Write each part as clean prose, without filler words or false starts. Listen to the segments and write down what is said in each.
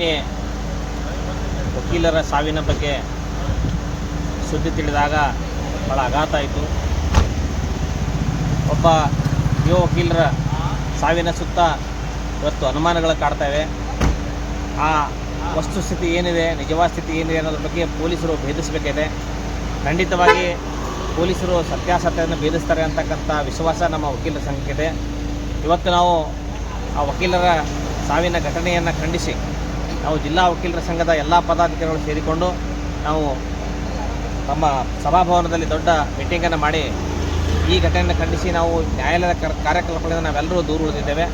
ನಿನ್ನೆ ವಕೀಲರ ಸಾವಿನ ಬಗ್ಗೆ ಸುದ್ದಿ ತಿಳಿದಾಗ ಭಾಳ ಆಘಾತ ಆಯಿತು. ಒಬ್ಬ ಯುವ ವಕೀಲರ ಸಾವಿನ ಸುತ್ತ ಇವತ್ತು ಅನುಮಾನಗಳು ಕಾಡ್ತವೆ. ಆ ವಸ್ತುಸ್ಥಿತಿ ಏನಿದೆ, ನಿಜವಾದ ಸ್ಥಿತಿ ಏನಿದೆ ಅನ್ನೋದ್ರ ಬಗ್ಗೆ ಪೊಲೀಸರು ಭೇದಿಸಬೇಕಿದೆ. ಖಂಡಿತವಾಗಿ ಪೊಲೀಸರು ಸತ್ಯಾಸತ್ಯವನ್ನು ಭೇದಿಸ್ತಾರೆ ಅಂತಕ್ಕಂಥ ವಿಶ್ವಾಸ ನಮ್ಮ ವಕೀಲರ ಸಂಘಕ್ಕಿದೆ. ಇವತ್ತು ನಾವು ಆ ವಕೀಲರ ಸಾವಿನ ಘಟನೆಯನ್ನು ಖಂಡಿಸಿ ನಾವು ಜಿಲ್ಲಾ ವಕೀಲರ ಸಂಘದ ಎಲ್ಲ ಪದಾಧಿಕಾರಿಗಳು ಸೇರಿಕೊಂಡು ನಾವು ನಮ್ಮ ಸಭಾಭವನದಲ್ಲಿ ದೊಡ್ಡ ಮೀಟಿಂಗನ್ನು ಮಾಡಿ ಈ ಘಟನೆಯನ್ನು ಖಂಡಿಸಿ ನಾವು ನ್ಯಾಯಾಲಯದ ಕಾರ್ಯಕಲಾಪಗಳಿಂದ ನಾವೆಲ್ಲರೂ ದೂರ ಉಳಿದಿದ್ದೇವೆ.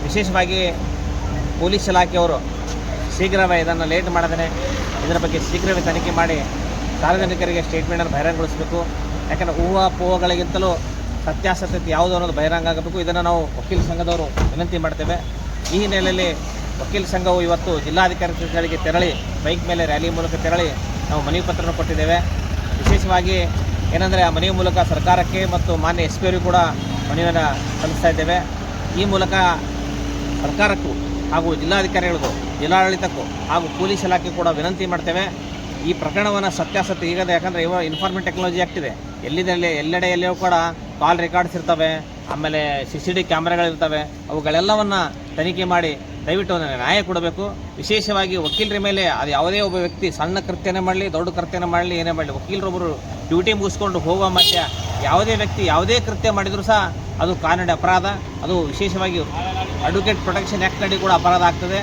ವಿಶೇಷವಾಗಿ ಪೊಲೀಸ್ ಇಲಾಖೆಯವರು ಶೀಘ್ರವೇ ಇದನ್ನು ಲೇಟ್ ಮಾಡದೇ ಇದರ ಬಗ್ಗೆ ಶೀಘ್ರವೇ ತನಿಖೆ ಮಾಡಿ ಸಾರ್ವಜನಿಕರಿಗೆ ಸ್ಟೇಟ್ಮೆಂಟನ್ನು ಬಹಿರಂಗಗೊಳಿಸಬೇಕು. ಯಾಕಂದರೆ ಊಹಾಪೋಹಗಳಿಗಿಂತಲೂ ಸತ್ಯಾಸತ್ಯತೆ ಯಾವುದು ಅನ್ನೋದು ಬಹಿರಂಗ ಆಗಬೇಕು. ಇದನ್ನು ನಾವು ವಕೀಲ ಸಂಘದವರು ವಿನಂತಿ ಮಾಡ್ತೇವೆ. ಈ ಹಿನ್ನೆಲೆಯಲ್ಲಿ ವಕೀಲ ಸಂಘವು ಇವತ್ತು ಜಿಲ್ಲಾಧಿಕಾರಿಗಳಿಗೆ ತೆರಳಿ ಬೈಕ್ ಮೇಲೆ ರ್ಯಾಲಿ ಮೂಲಕ ತೆರಳಿ ನಾವು ಮನವಿ ಪತ್ರವನ್ನು ಕೊಟ್ಟಿದ್ದೇವೆ. ವಿಶೇಷವಾಗಿ ಏನಂದರೆ ಆ ಮನವಿ ಮೂಲಕ ಸರ್ಕಾರಕ್ಕೆ ಮತ್ತು ಮಾನ್ಯ SP ಅವರಿಗೂ ಕೂಡ ಮನವಿಯನ್ನು ಸಲ್ಲಿಸ್ತಾ ಇದ್ದೇವೆ. ಈ ಮೂಲಕ ಸರ್ಕಾರಕ್ಕೂ ಹಾಗೂ ಜಿಲ್ಲಾಧಿಕಾರಿಗಳಿಗೂ ಜಿಲ್ಲಾಡಳಿತಕ್ಕೂ ಹಾಗೂ ಪೊಲೀಸ್ ಇಲಾಖೆ ಕೂಡ ವಿನಂತಿ ಮಾಡ್ತೇವೆ. ಈ ಪ್ರಕರಣವನ್ನು ಸತ್ಯಾಸತ್ಯ ಈಗದೆ, ಯಾಕಂದರೆ ಇವಾಗ ಇನ್ಫಾರ್ಮೇಷನ್ ಟೆಕ್ನಾಲಜಿ ಆಗ್ತಿದೆ. ಎಲ್ಲೆಡೆಯಲ್ಲಿಯೂ ಕೂಡ ಕಾಲ್ ರೆಕಾರ್ಡ್ಸ್ ಇರ್ತವೆ, ಆಮೇಲೆ CCD ಕ್ಯಾಮ್ರಾಗಳಿರ್ತವೆ. ಅವುಗಳೆಲ್ಲವನ್ನು ತನಿಖೆ ಮಾಡಿ ದಯವಿಟ್ಟು ನ್ಯಾಯ ಕೊಡಬೇಕು. ವಿಶೇಷವಾಗಿ ವಕೀಲರ ಮೇಲೆ ಅದು ಯಾವುದೇ ಒಬ್ಬ ವ್ಯಕ್ತಿ ಸಣ್ಣ ಕೃತ್ಯನೇ ಮಾಡಲಿ, ದೊಡ್ಡ ಕೃತ್ಯನೇ ಮಾಡಲಿ, ಏನೇ ಮಾಡಲಿ, ವಕೀಲರೊಬ್ಬರು ಡ್ಯೂಟಿ ಮುಗಿಸ್ಕೊಂಡು ಹೋಗುವ ಮಧ್ಯ ಯಾವುದೇ ವ್ಯಕ್ತಿ ಯಾವುದೇ ಕೃತ್ಯ ಮಾಡಿದರೂ ಸಹ ಅದು ಕಾನೂನು ಅಪರಾಧ. ಅದು ವಿಶೇಷವಾಗಿ ಅಡ್ವೊಕೇಟ್ ಪ್ರೊಟೆಕ್ಷನ್ ಆ್ಯಕ್ಟ್ ಅಡಿ ಕೂಡ ಅಪರಾಧ ಆಗ್ತದೆ.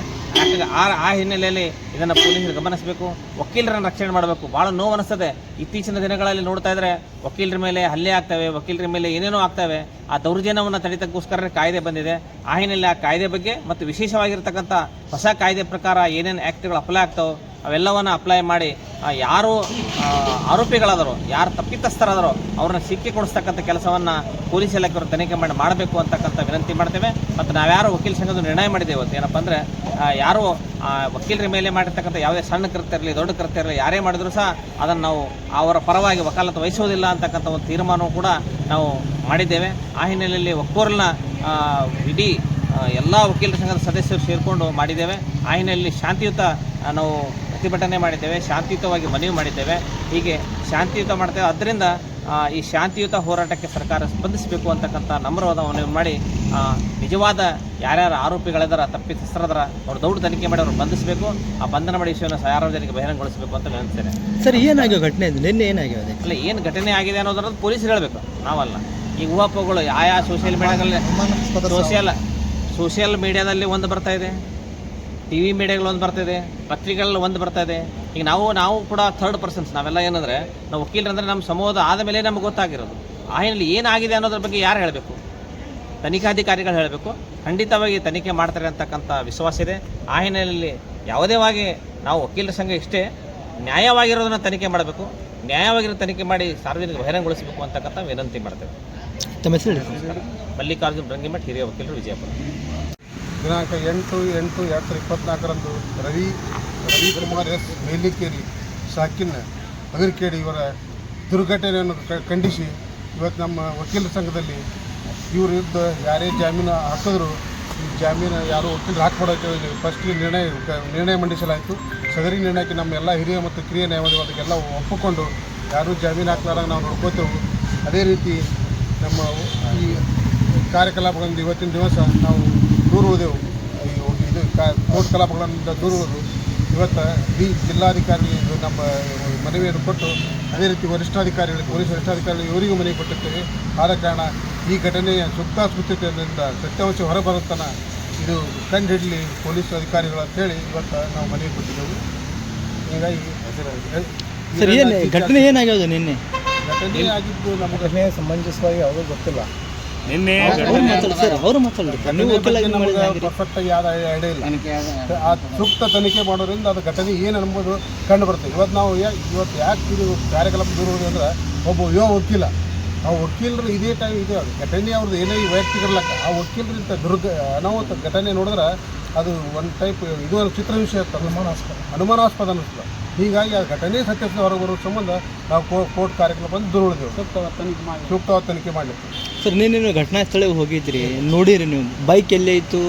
ಆ ಹಿನ್ನೆಲೆಯಲ್ಲಿ ಇದನ್ನು ಪೊಲೀಸರು ಗಮನಿಸಬೇಕು, ವಕೀಲರನ್ನು ರಕ್ಷಣೆ ಮಾಡಬೇಕು. ಭಾಳ ನೋವು ಅನಿಸ್ತದೆ. ಇತ್ತೀಚಿನ ದಿನಗಳಲ್ಲಿ ನೋಡ್ತಾ ಇದ್ದರೆ ವಕೀಲರ ಮೇಲೆ ಹಲ್ಲೆ ಆಗ್ತವೆ, ವಕೀಲರ ಮೇಲೆ ಏನೇನೋ ಆಗ್ತವೆ. ಆ ದೌರ್ಜನ್ಯವನ್ನು ತಡಿತಕ್ಕೋಸ್ಕರ ಕಾಯ್ದೆ ಬಂದಿದೆ. ಆ ಹಿನ್ನೆಲೆ ಆ ಕಾಯ್ದೆ ಬಗ್ಗೆ ಮತ್ತು ವಿಶೇಷವಾಗಿರ್ತಕ್ಕಂಥ ಹೊಸ ಕಾಯ್ದೆ ಪ್ರಕಾರ ಏನೇನು ಆ್ಯಕ್ಟ್ಗಳು ಅಪ್ಲೈ ಆಗ್ತಾವೆ ಅವೆಲ್ಲವನ್ನು ಅಪ್ಲೈ ಮಾಡಿ ಯಾರು ಆರೋಪಿಗಳಾದರೋ, ಯಾರು ತಪ್ಪಿತಸ್ಥರಾದರೋ ಅವ್ರನ್ನ ಶಿಕ್ಷೆ ಕೊಡಿಸ್ತಕ್ಕಂಥ ಕೆಲಸವನ್ನು ಪೊಲೀಸ್ ಇಲಾಖೆಯವರು ತನಿಖೆ ಮಾಡಬೇಕು ಅಂತಕ್ಕಂಥ ವಿನಂತಿ ಮಾಡ್ತೇವೆ. ಮತ್ತು ನಾವ್ಯಾರು ವಕೀಲ ಸಂಘದ ನಿರ್ಣಯ ಮಾಡಿದ್ದೇವೆ ಇವತ್ತು ಏನಪ್ಪ ಅಂದರೆ ಯಾರು ವಕೀಲರ ಮೇಲೆ ಮಾಡಿರ್ತಕ್ಕಂಥ ಯಾವುದೇ ಸಣ್ಣ ಕೃತ್ಯ ಇರಲಿ, ದೊಡ್ಡ ಕೃತ್ಯ ಇರಲಿ, ಯಾರೇ ಮಾಡಿದರೂ ಸಹ ಅದನ್ನು ನಾವು ಅವರ ಪರವಾಗಿ ವಕಾಲತ್ತು ವಹಿಸೋದಿಲ್ಲ ಅಂತಕ್ಕಂಥ ಒಂದು ತೀರ್ಮಾನವೂ ಕೂಡ ನಾವು ಮಾಡಿದ್ದೇವೆ. ಆ ಹಿನ್ನೆಲೆಯಲ್ಲಿ ಒಕ್ಕೂರನ್ನ ಇಡೀ ಎಲ್ಲ ವಕೀಲರ ಸಂಘದ ಸದಸ್ಯರು ಸೇರಿಕೊಂಡು ಮಾಡಿದ್ದೇವೆ. ಆ ಹಿನ್ನೆಲೆಯಲ್ಲಿ ಶಾಂತಿಯುತ ನಾವು ಪ್ರತಿಭಟನೆ ಮಾಡಿದ್ದೇವೆ, ಶಾಂತಿಯುತವಾಗಿ ಮನವಿ ಮಾಡಿದ್ದೇವೆ. ಹೀಗೆ ಶಾಂತಿಯುತ ಮಾಡ್ತೇವೆ. ಆದ್ದರಿಂದ ಈ ಶಾಂತಿಯುತ ಹೋರಾಟಕ್ಕೆ ಸರ್ಕಾರ ಸ್ಪಂದಿಸಬೇಕು ಅಂತಕ್ಕಂಥ ನಮ್ರವಾದ ಮನವಿ ಮಾಡಿ ನಿಜವಾದ ಯಾರ್ಯಾರು ಆರೋಪಿಗಳಿದಾರ, ತಪ್ಪಿತಸ್ಥರದಾರ ಅವ್ರು ದೌಡ್ ತನಿಖೆ ಮಾಡಿ ಅವ್ರು ಬಂಧಿಸಬೇಕು. ಆ ಬಂಧನ ಮಾಡಿ ವಿಷಯವನ್ನು ಸಾರ್ವಜನಿಕ ಬಹಿರಂಗಗೊಳಿಸಬೇಕು ಅಂತ ವಿನಂತಿಸ್ತೇನೆ. ಸರ್, ಏನಾಗಿದೆ ಘಟನೆ? ನಿನ್ನೆ ಏನಾಗಿದೆ? ಅಲ್ಲ, ಏನು ಘಟನೆ ಆಗಿದೆ ಅನ್ನೋದ್ರದ್ದು ಪೊಲೀಸರು ಹೇಳಬೇಕು, ನಾವಲ್ಲ. ಈ ಊಹಾಪೋಹಗಳು ಆಯಾ ಸೋಷಿಯಲ್ ಮೀಡಿಯಾದಲ್ಲಿ ಒಂದು ಬರ್ತಾ ಇದೆ, TV ಮೀಡಿಯಾಗಳು ಒಂದು ಬರ್ತಾಯಿದೆ, ಪತ್ರಿಕೆಗಳಲ್ಲಿ ಒಂದು ಬರ್ತಾ ಇದೆ. ಈಗ ನಾವು ಕೂಡ ಥರ್ಡ್ ಪರ್ಸನ್ಸ್. ನಾವೆಲ್ಲ ಏನಂದರೆ ನಾವು ವಕೀಲರಂದರೆ ನಮ್ಮ ಸಮೂಹದ ಆದ ಮೇಲೆ ನಮ್ಗೆ ಗೊತ್ತಾಗಿರೋದು. ಆ ಹಿನ್ನೆಲೆ ಏನಾಗಿದೆ ಅನ್ನೋದ್ರ ಬಗ್ಗೆ ಯಾರು ಹೇಳಬೇಕು? ತನಿಖಾಧಿಕಾರಿಗಳು ಹೇಳಬೇಕು. ಖಂಡಿತವಾಗಿ ತನಿಖೆ ಮಾಡ್ತಾರೆ ಅಂತಕ್ಕಂಥ ವಿಶ್ವಾಸ ಇದೆ. ಆ ಹಿನ್ನೆಲೆಯಲ್ಲಿ ಯಾವುದೇವಾಗಿ ನಾವು ವಕೀಲರ ಸಂಘ ಇಷ್ಟೇ ನ್ಯಾಯವಾಗಿರೋದನ್ನು ತನಿಖೆ ಮಾಡಬೇಕು, ನ್ಯಾಯವಾಗಿರೋ ತನಿಖೆ ಮಾಡಿ ಸಾರ್ವಜನಿಕ ಬಹಿರಂಗಗೊಳಿಸಬೇಕು ಅಂತಕ್ಕಂಥ ವಿನಂತಿ ಮಾಡ್ತೇವೆ. ತಮ್ಮ ಹೆಸರು? ಮಲ್ಲಿಕಾರ್ಜುನ್ ರಂಗಿಮಠ್, ಹಿರಿಯ ವಕೀಲರು, ವಿಜಯಪುರ. ದಿನಾಂಕ 8/8/2024 ರವಿಕುಮಾರ್ S. ಮೇಲಿಕೇರಿ, ಶಾಕಿನ್ ಅಗರ್ಕೇಡಿ ಇವರ ದುರ್ಘಟನೆಯನ್ನು ಖಂಡಿಸಿ ಇವತ್ತು ನಮ್ಮ ವಕೀಲರ ಸಂಘದಲ್ಲಿ ಇವ್ರ ವಿರುದ್ಧ ಯಾರೇ ಜಾಮೀನು ಹಾಕಿದ್ರು ಈ ಜಾಮೀನು ಯಾರು ವಕೀಲರು ಹಾಕ್ಬಿಡೋಕ್ಕೆ ಫಸ್ಟ್ಗೆ ನಿರ್ಣಯ ಮಂಡಿಸಲಾಯಿತು. ಸದರಿ ನಿರ್ಣಯಕ್ಕೆ ನಮ್ಮ ಎಲ್ಲ ಹಿರಿಯ ಮತ್ತು ಕಿರಿಯ ನ್ಯಾಯವಾದಿಗಳಿಗೆಲ್ಲ ಒಪ್ಪಿಕೊಂಡು ಯಾರೂ ಜಾಮೀನು ಹಾಕ್ಲಾರಂಗೆ ನಾವು ನೋಡ್ಕೋತೇವೆ. ಅದೇ ರೀತಿ ನಮ್ಮ ಈ ಕಾರ್ಯಕಲಾಪಗಳಿಂದ ಇವತ್ತಿನ ದಿವಸ ನಾವು ದೂರ ಉಳಿದೆವು. ಇದು ಕೋರ್ಟ್ ಕಲಾಪಗಳಿಂದ ದೂರ ಉಳಿದು ಇವತ್ತು ಜಿಲ್ಲಾಧಿಕಾರಿ ನಮ್ಮ ಮನವಿಯನ್ನು ಕೊಟ್ಟು ಅದೇ ರೀತಿ ವರಿಷ್ಠಾಧಿಕಾರಿಗಳಿಗೆ, ಪೊಲೀಸ್ ವರಿಷ್ಠಾಧಿಕಾರಿಗಳಿಗೆ ಇವರಿಗೂ ಮನವಿ ಕೊಟ್ಟಿರ್ತೇವೆ. ಆದ ಕಾರಣ ಈ ಘಟನೆಯ ಸುತ್ತಾಸ್ಪೃತ್ಯತೆಯಿಂದ ಸತ್ಯಾಂಶ ಹೊರಬರುತ್ತಾನ ಇದು ಕಂಡು ಹಿಡಲಿ ಪೊಲೀಸ್ ಅಧಿಕಾರಿಗಳು ಅಂತೇಳಿ ಇವತ್ತು ನಾವು ಮನವಿ ಕೊಟ್ಟಿದ್ದೆವು. ಹೀಗಾಗಿ ಘಟನೆ ಏನಾಗಿದೆ? ನಿನ್ನೆ ಘಟನೆ ಆಗಿದ್ದು ನಮಗೆ ಸಮಂಜಸವಾಗಿ ಯಾವುದೂ ಗೊತ್ತಿಲ್ಲ. ನಿನ್ನೆ ಪರ್ಫೆಕ್ಟಾಗಿ ಯಾವ್ದು ಐಡಿಯಾ ಇಲ್ಲ. ಆ ಸೂಕ್ತ ತನಿಖೆ ಮಾಡೋದ್ರಿಂದ ಅದು ಘಟನೆ ಏನು ಅನ್ನೋದು ಕಂಡು ಬರ್ತದೆ. ಇವತ್ತು ಯಾಕೆ ಇದು ಕಾರ್ಯಕಲಾಪ ದೂರ ಅಂದರೆ ಒಬ್ಬ ಯುವ ವಕೀಲ, ಆ ವಕೀಲರು ಇದೇ ಟೈಮ್ ಇದೆ ಘಟನೆ ಅವ್ರದ್ದು ಏನೇ ವೈಯಕ್ತಿಕರ್ಲಕ್ಕ ಆ ವಕೀಲರಿಂದ ಅನಾಹುತ ಘಟನೆ ನೋಡಿದ್ರೆ ಅದು ಒಂದು ಟೈಪ್ ಇದು ಒಂದು ಚಿತ್ರ ವಿಷಯ ಅನುಮಾನಾಸ್ಪದ ಅನ್ನಿಸ್ತದೆ. ಹೀಗಾಗಿ ಆ ಘಟನೆ ಸತ್ಯಾಸತ್ಯ ಹೊರಗೆ ಬರೋ ಸಂಬಂಧ ನಾವು ಕೋರ್ಟ್ ಕಾರ್ಯಕ್ರಮ ದೂರ ಉಳಿದೆವು, ಸೂಕ್ತವಾದ ತನಿಖೆ ಮಾಡಲಿಕ್ಕೆ. ಸರ್, ನೀನು ಘಟನಾ ಸ್ಥಳಕ್ಕೆ ಹೋಗಿದ್ರಿ, ನೋಡಿರಿ ನೀವು ಬೈಕ್ ಎಲ್ಲೇ ಇತ್ತು,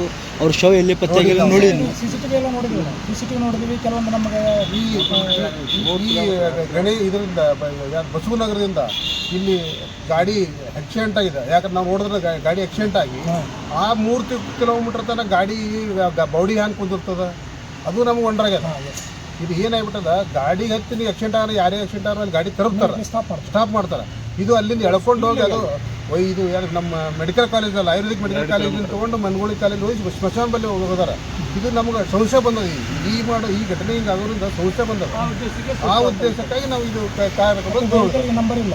ಅವ್ರ ಶವ ಎಲ್ಲಿ ಪತ್ತೆ ಆಗಿಲ್ಲ ನೋಡಿ ನೀವು. CCTV ಎಲ್ಲ ನೋಡಿದ್ವಿ, CCTV ನೋಡಿದ್ವಿ. ಕೆಲವೊಂದು ನಮಗೆ ಈ ಗಣಿ ಇದರಿಂದ ಬಸವನಗರದಿಂದ ಇಲ್ಲಿ ಗಾಡಿ ಆಕ್ಸಿಡೆಂಟ್ ಆಗಿದೆ. ಯಾಕಂದ್ರೆ ನಾವು ನೋಡಿದ್ರೆ ಗಾಡಿ ಆಕ್ಸಿಡೆಂಟ್ ಆಗಿ ಆ 3 ಕಿಲೋಮೀಟರ್ ತನಕ ಗಾಡಿ ಬೌಡಿ ಹ್ಯಾಂಗ್ ಕುಂದಿರ್ತದ, ಅದು ನಮ್ಗೆ ಒಂಡ್ರಾಗ್ಯದ. ಇದು ಏನಾಗ್ಬಿಟ್ಟದ, ಗಾಡಿ ಹತ್ತಿ ಆಕ್ಸಿಡೆಂಟ್ ಆದ್ರೆ ಯಾರೇ ಆಕ್ಸಿಡೆಂಟ್ ಆದ್ರೆ ಗಾಡಿ ತರಬ್ತಾರೆ, ಸ್ಟಾಪ್ ಮಾಡ್ತಾರೆ. ಇದು ಅಲ್ಲಿಂದ ಎಳ್ಕೊಂಡು ಹೋಗಿ ಅದು ಇದು ಯಾರು ನಮ್ಮ ಮೆಡಿಕಲ್ ಕಾಲೇಜಲ್ಲಿ ಆಯುರ್ವೇದಿಕ್ ಮೆಡಿಕಲ್ ಕಾಲೇಜಿಂದ ತೊಗೊಂಡು ಮನಗೋಳಿ ಕಾಲೇಜ್ ಹೋಗಿ ಸ್ಮಶಾನ ಬಲ್ಲಿ ಹೋಗೋದಾರ. ಇದು ನಮ್ಗೆ ಸಂಶಯ ಬಂದದ. ಈ ಘಟನೆ ಹಿಂಗೆ ಆಗೋದ್ರಿಂದ ಸಂಶಯ ಬಂದದ. ಆ ಉದ್ದೇಶಕ್ಕಾಗಿ ನಾವು ಇದು ನಂಬರ್ ಇಲ್ಲ,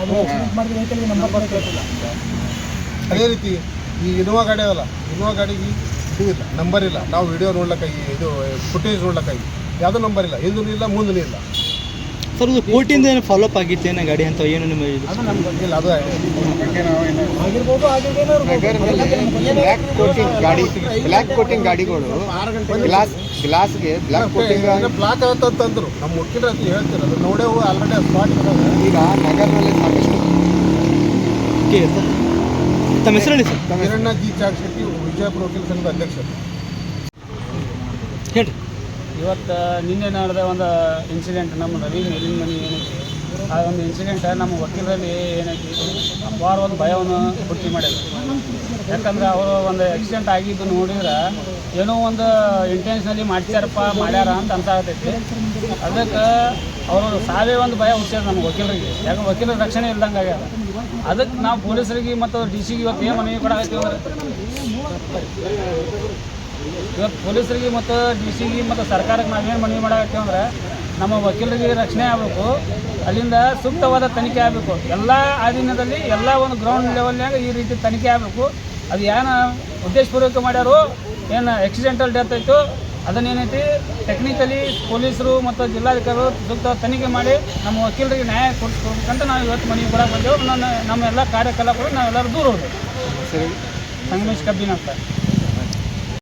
ಅದು ಮಾಡಿದ ವೆಹಿಕಲ್ಗೆ ನಂಬರ್ ಬರೋಕೆ ಗೊತ್ತಿಲ್ಲ. ಅದೇ ರೀತಿ ಈ ಇನೋವಾ ಗಾಡಿ ಅದಲ್ಲ, ಇನೋವಾ ಗಾಡಿಗೆ ಇದು ಇಲ್ಲ, ನಂಬರ್ ಇಲ್ಲ. ನಾವು ವಿಡಿಯೋ ನೋಡ್ಲಿಕ್ಕಾಗಿ ಇದು ಫುಟೇಜ್ ನೋಡ್ಲಿಕ್ಕಾಗಿ ಯಾವುದೂ ನಂಬರ್ ಇಲ್ಲ, ಹಿಂದೂ ಇಲ್ಲ ಮುಂದೂ ಇಲ್ಲ. ಸರ್ ಇದು ಕೋರ್ಟಿಂದ ಏನು ಫಾಲೋಅಪ್ ಆಗಿತ್ತು ಏನೋ ಗಾಡಿ ಅಂತ ಏನು ನಿಮ್ಮ ಇದು? ಅದು ನಮ್ಗೆ ಗೊತ್ತಿಲ್ಲ. ಅದು ಆಗಿರ್ಬೋದು, ಬ್ಲ್ಯಾಕ್ ಕೋಟಿಂಗ್ ಗಾಡಿಗಳು ಗ್ಲಾಸ್ಗೆ ಬ್ಲ್ಯಾಕ್ ಕೋಟಿಂಗ್ ಬ್ಲಾಕ್ ಆಗತ್ತಂತಂದ್ರು ನಮ್ಮ ಮುಖ್ಯರ ಅಂತ ಹೇಳ್ತಾರೆ. ಅದು ನೋಡೇವು ಆಲ್ರೆಡಿ ಸ್ಪಾಟ್ ಈಗ ನಗರದಲ್ಲಿ ಸಾಕಷ್ಟು. ಓಕೆ ಸರ್, ತಮ್ಮ ಹೆಸರು ಹೇಳಿ ಸರ್. ಕಿರಣ್ಣ ಜಿ ಚಾಕ್ಷಿ, ವಿಜಯಪುರ ವಕೀಲ ಸಂಘದ ಅಧ್ಯಕ್ಷರು. ಹೇಳಿ. ಇವತ್ತು ನಿನ್ನೆ ನಡೆದ ಒಂದು ಇನ್ಸಿಡೆಂಟ್ ನಮ್ಮ ರವಿ ಮೇಲಿನ ಮನೆ ಏನೈತಿ, ಆ ಒಂದು ಇನ್ಸಿಡೆಂಟ್ ನಮ್ಮ ವಕೀಲರಲ್ಲಿ ಏನೈತಿ ಅಪಾರ ಒಂದು ಭಯವನ್ನು ಹುಟ್ಟಿ ಮಾಡಿದ್ರು. ಯಾಕಂದ್ರೆ ಅವರು ಒಂದು ಆಕ್ಸಿಡೆಂಟ್ ಆಗಿದ್ದು ನೋಡಿದ್ರೆ ಏನೋ ಒಂದು ಇಂಟೆನ್ಷನಲಿ ಮಾಡ್ಯಾರ ಅಂತ ಅನ್ಸಾಗತೈತಿ. ಅದಕ್ಕೆ ಅವರು ಸಾವೇ ಒಂದು ಭಯ ಹುಟ್ಟಿಸ್ಯಾರ ನಮ್ಮ ವಕೀಲರಿಗೆ. ಯಾಕಂದ್ರೆ ವಕೀಲರ ರಕ್ಷಣೆ ಇಲ್ದಂಗೆ ಆಗ್ಯಾರ. ಅದಕ್ಕೆ ನಾವು ಪೊಲೀಸರಿಗೆ ಮತ್ತು DC ಗೆ ಇವತ್ತು ಏನು ಮನವಿ ಕೊಡಾಕತ್ತೀವಿ ಅಂದ್ರೆ, ಇವತ್ತು ಪೊಲೀಸರಿಗೆ ಮತ್ತು DC ಗೆ ಮತ್ತು ಸರ್ಕಾರಕ್ಕೆ ನಾವೇನು ಮನವಿ ಮಾಡಾಕತ್ತೀವಿ ಅಂದ್ರೆ, ನಮ್ಮ ವಕೀಲರಿಗೆ ರಕ್ಷಣೆ ಆಗಬೇಕು, ಅಲ್ಲಿಂದ ಸೂಕ್ತವಾದ ತನಿಖೆ ಆಗಬೇಕು. ಎಲ್ಲ ಅಧೀನದಲ್ಲಿ ಎಲ್ಲ ಒಂದು ಗ್ರೌಂಡ್ ಲೆವೆಲ್ನಾಗ ಈ ರೀತಿ ತನಿಖೆ ಆಗಬೇಕು. ಅದು ಏನು ಉದ್ದೇಶಪೂರ್ವಕ ಮಾಡ್ಯಾರೋ, ಏನು ಆಕ್ಸಿಡೆಂಟಲ್ ಡೆತ್ ಆಯಿತು, ಅದನ್ನೇನೈತಿ ಟೆಕ್ನಿಕಲಿ ಪೊಲೀಸರು ಮತ್ತು ಜಿಲ್ಲಾಧಿಕಾರಿಗಳು ಸೂಕ್ತ ತನಿಖೆ ಮಾಡಿ ನಮ್ಮ ವಕೀಲರಿಗೆ ನ್ಯಾಯ ಕೊಡಿಸ್ಬೇಕಂತ ನಾವು ಇವತ್ತು ಮನವಿ ಕೊಡಕ್ಕೆ ಬಂದೆವು. ನಮ್ಮ ಎಲ್ಲ ಕಾರ್ಯಕಲಾಪಗಳು ನಾವೆಲ್ಲರೂ ದೂರ ಹೋದೆವು. ಸಂಗಮೇಶ್ ಕಬ್ಬಿನ ಅಂತ.